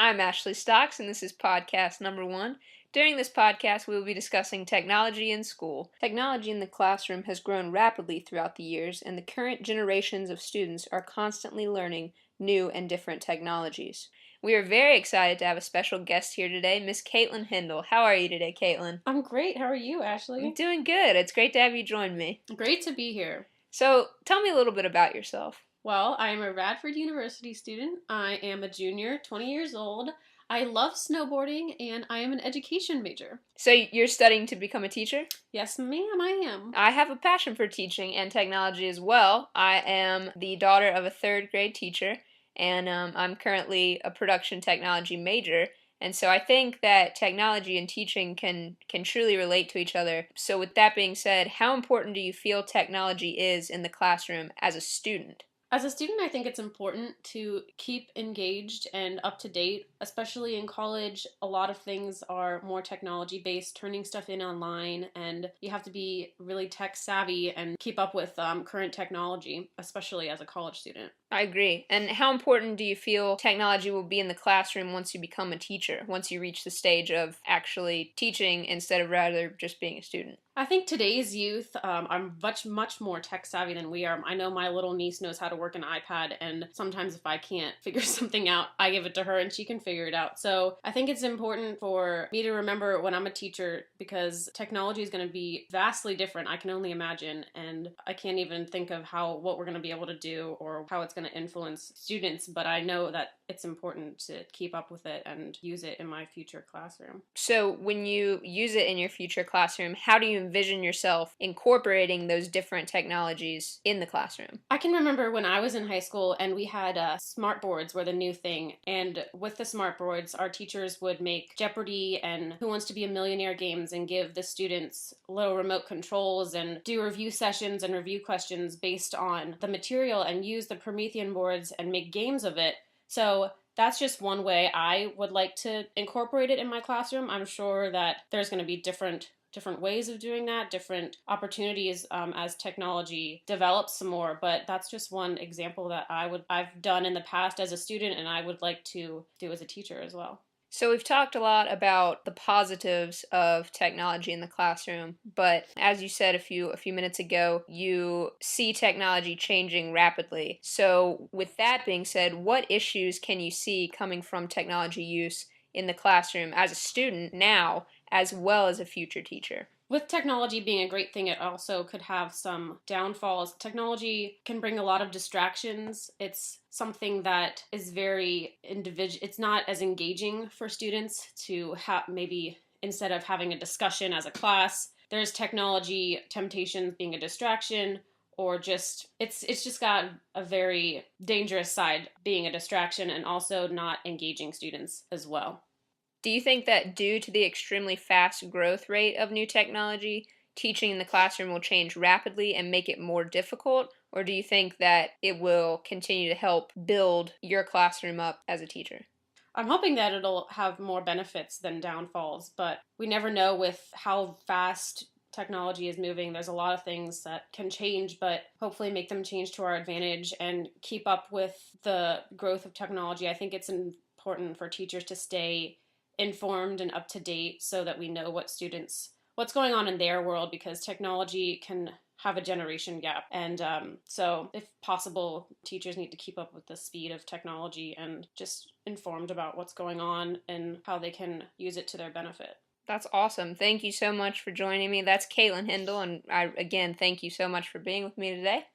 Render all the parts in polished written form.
I'm Ashley Stocks, and this is podcast number 1. During this podcast, we will be discussing technology in school. Technology in the classroom has grown rapidly throughout the years, and the current generations of students are constantly learning new and different technologies. We are very excited to have a special guest here today, Miss Caitlin Hindle. How are you today, Caitlin? I'm great. How are you, Ashley? I'm doing good. It's great to have you join me. Great to be here. So, tell me a little bit about yourself. Well, I am a Radford University student. I am a junior, 20 years old. I love snowboarding, and I am an education major. So, you're studying to become a teacher? Yes, ma'am, I am. I have a passion for teaching and technology as well. I am the daughter of a third grade teacher, and I'm currently a production technology major. And so I think that technology and teaching can truly relate to each other. So with that being said, how important do you feel technology is in the classroom as a student? As a student, I think it's important to keep engaged and up to date, especially in college. A lot of things are more technology based, turning stuff in online, and you have to be really tech savvy and keep up with current technology, especially as a college student. I agree. And how important do you feel technology will be in the classroom once you become a teacher, once you reach the stage of actually teaching instead of rather just being a student? I think today's youth are much more tech savvy than we are. I know my little niece knows how to work an iPad, and sometimes if I can't figure something out, I give it to her and she can figure it out. So I think it's important for me to remember when I'm a teacher, because technology is going to be vastly different. I can only imagine, and I can't even think of what we're going to be able to do or how it's going to influence students, but I know that it's important to keep up with it and use it in my future classroom. So when you use it in your future classroom, how do you envision yourself incorporating those different technologies in the classroom? I can remember when I was in high school and we had smart boards were the new thing, and with the smart boards our teachers would make Jeopardy and Who Wants to Be a Millionaire games and give the students little remote controls and do review sessions and review questions based on the material and use the Promethean boards and make games of it. So that's just one way I would like to incorporate it in my classroom. I'm sure that there's going to be different ways of doing that, different opportunities as technology develops some more. But that's just one example that I've done in the past as a student, and I would like to do as a teacher as well. So we've talked a lot about the positives of technology in the classroom, but as you said a few minutes ago, you see technology changing rapidly. So with that being said, what issues can you see coming from technology use in the classroom as a student now, as well as a future teacher? With technology being a great thing, it also could have some downfalls. Technology can bring a lot of distractions. It's something that is very individual. It's not as engaging for students to have, maybe instead of having a discussion as a class, there's technology temptations being a distraction, or just it's just got a very dangerous side being a distraction and also not engaging students as well. Do you think that due to the extremely fast growth rate of new technology, teaching in the classroom will change rapidly and make it more difficult? Or do you think that it will continue to help build your classroom up as a teacher? I'm hoping that it'll have more benefits than downfalls, but we never know with how fast technology is moving. There's a lot of things that can change, but hopefully make them change to our advantage and keep up with the growth of technology. I think it's important for teachers to stay informed and up to date so that we know what's going on in their world, because technology can have a generation gap, and so if possible, teachers need to keep up with the speed of technology and just informed about what's going on and how they can use it to their benefit. That's awesome. Thank you so much for joining me. That's Caitlin Hindle, and again, thank you so much for being with me today.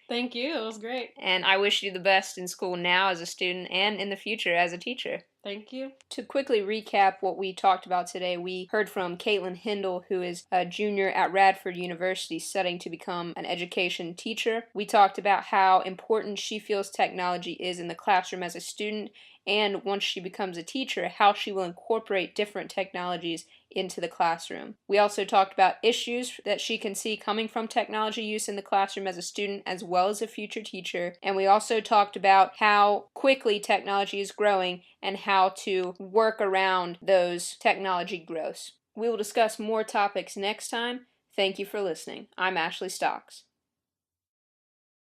Thank you. It was great. And I wish you the best in school now as a student and in the future as a teacher. Thank you. To quickly recap what we talked about today, we heard from Caitlin Hindle, who is a junior at Radford University studying to become an education teacher. We talked about how important she feels technology is in the classroom as a student, and once she becomes a teacher, how she will incorporate different technologies into the classroom. We also talked about issues that she can see coming from technology use in the classroom as a student as well as a future teacher. And we also talked about how quickly technology is growing and how to work around those technology growths. We will discuss more topics next time. Thank you for listening. I'm Ashley Stocks.